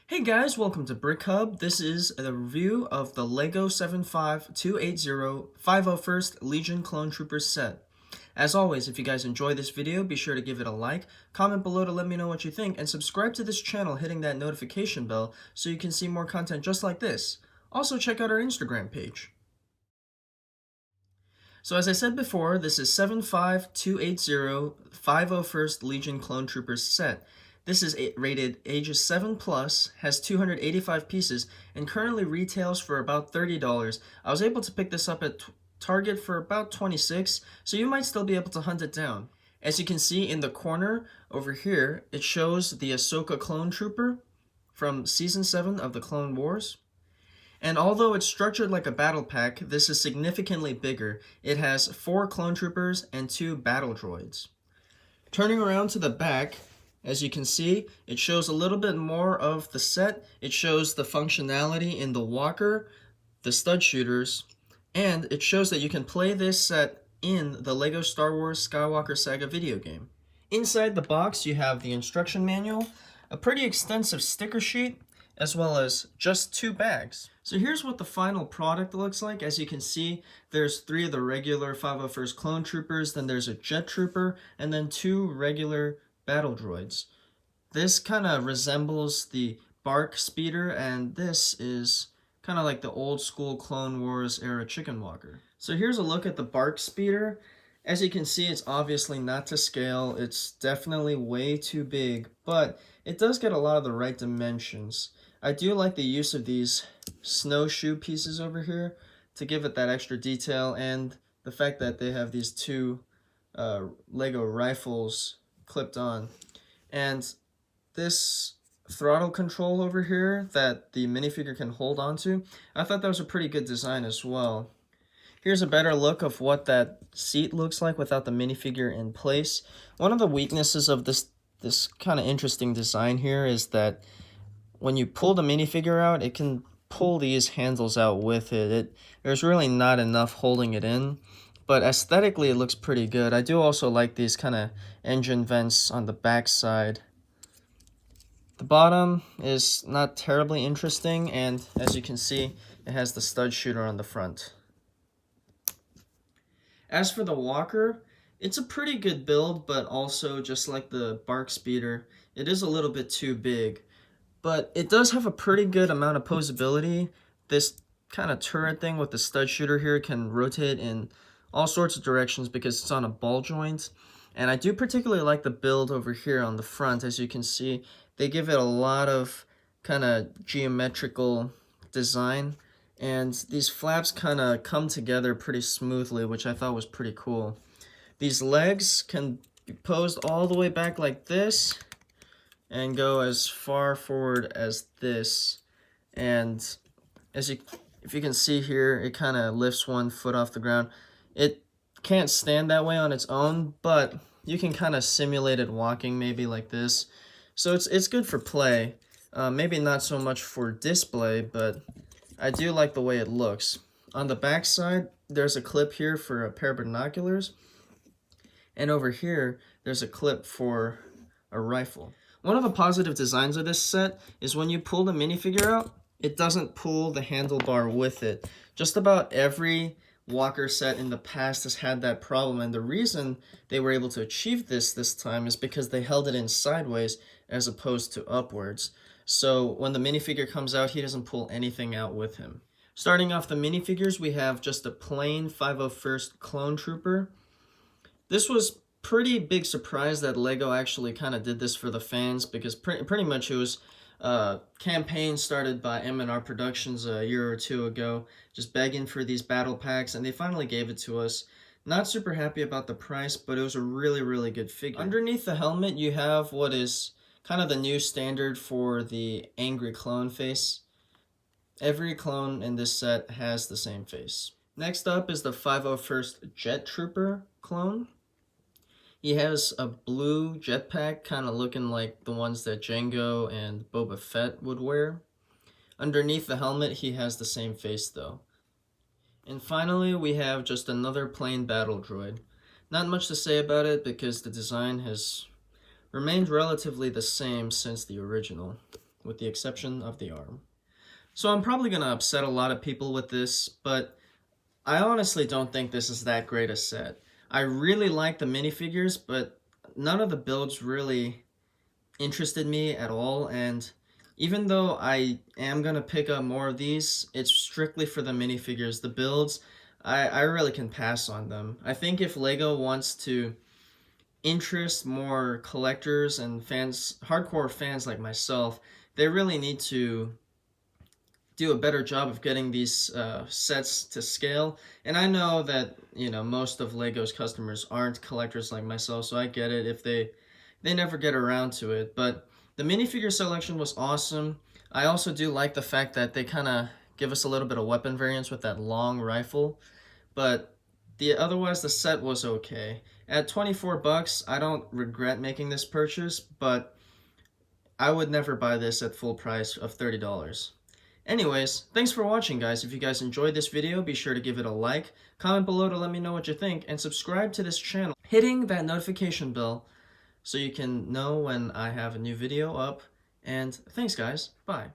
Hey guys, welcome to Brick Hub. This is a review of the LEGO 75280 501st Legion Clone Troopers set. As always, if you guys enjoy this video, be sure to give it a like, comment below to let me know what you think, and subscribe to this channel hitting that notification bell so you can see more content just like this. Also check out our Instagram page. So as I said before, this is 75280 501st Legion Clone Troopers set. This is rated ages 7 plus, has 285 pieces, and currently retails for about $30. I was able to pick this up at Target for about $26, so you might still be able to hunt it down. As you can see in the corner over here, it shows the Ahsoka Clone Trooper from Season 7 of the Clone Wars. And although it's structured like a battle pack, this is significantly bigger. It has 4 clone troopers and 2 battle droids. Turning around to the back, as you can see, it shows a little bit more of the set. It shows the functionality in the walker, the stud shooters, and it shows that you can play this set in the LEGO Star Wars Skywalker Saga video game. Inside the box, you have the instruction manual, a pretty extensive sticker sheet, as well as just 2 bags. So here's what the final product looks like. As you can see, there's 3 of the regular 501st clone troopers, then there's a jet trooper, and then 2 regular battle droids. This kind of resembles the Bark Speeder, and this is kind of like the old school Clone Wars era chicken walker. So here's a look at the Bark Speeder. As you can see, it's obviously not to scale. It's definitely way too big, but it does get a lot of the right dimensions. I do like the use of these snowshoe pieces over here to give it that extra detail, and the fact that they have these 2 LEGO rifles clipped on. And this throttle control over here that the minifigure can hold onto, I thought that was a pretty good design as well. Here's a better look of what that seat looks like without the minifigure in place. One of the weaknesses of this kind of interesting design here is that when you pull the minifigure out, it can pull these handles out with it. There's really not enough holding it in, but aesthetically it looks pretty good. I do also like these kind of engine vents on the back side. The bottom is not terribly interesting, and as you can see, it has the stud shooter on the front. As for the walker, it's a pretty good build, but also just like the Bark Speeder, it is a little bit too big. But it does have a pretty good amount of posability. This kind of turret thing with the stud shooter here can rotate in all sorts of directions because it's on a ball joint. And I do particularly like the build over here on the front. As you can see, they give it a lot of kind of geometrical design. And these flaps kind of come together pretty smoothly, which I thought was pretty cool. These legs can be posed all the way back like this and go as far forward as this. And if you can see here, it kind of lifts 1 foot off the ground. It can't stand that way on its own, but you can kind of simulate it walking maybe like this. So it's good for play. Maybe not so much for display, but I do like the way it looks. On the back side, there's a clip here for a pair of binoculars. And over here, there's a clip for a rifle. One of the positive designs of this set is when you pull the minifigure out, it doesn't pull the handlebar with it. Just about every walker set in the past has had that problem, and the reason they were able to achieve this time is because they held it in sideways as opposed to upwards. So when the minifigure comes out, he doesn't pull anything out with him. Starting off the minifigures, we have just a plain 501st Clone Trooper. This was pretty big surprise that LEGO actually kind of did this for the fans, because pretty much it was a campaign started by M&R Productions a year or 2 ago, just begging for these battle packs, and they finally gave it to us. Not super happy about the price, but it was a really good figure. Underneath the helmet, you have what is kind of the new standard for the angry clone face. Every clone in this set has the same face. Next up is the 501st Jet Trooper clone. He has a blue jetpack, kind of looking like the ones that Jango and Boba Fett would wear. Underneath the helmet, he has the same face though. And finally, we have just another plain battle droid. Not much to say about it because the design has remained relatively the same since the original. with the exception of the arm. So I'm probably going to upset a lot of people with this, but I honestly don't think this is that great a set. I really like the minifigures, but none of the builds really interested me at all, and even though I am gonna pick up more of these, it's strictly for the minifigures. The builds, I really can pass on them. I think if Lego wants to interest more collectors and fans, hardcore fans like myself, they really need to do a better job of getting these sets to scale. And I know that, you know, most of Lego's customers aren't collectors like myself, so I get it if they never get around to it. But the minifigure selection was awesome. I also do like the fact that they kind of give us a little bit of weapon variance with that long rifle, but otherwise the set was okay. At 24 bucks, I don't regret making this purchase, but I would never buy this at full price of $30. Anyways, thanks for watching, guys. If you guys enjoyed this video, be sure to give it a like, comment below to let me know what you think, and subscribe to this channel, hitting that notification bell so you can know when I have a new video up. And thanks, guys. Bye.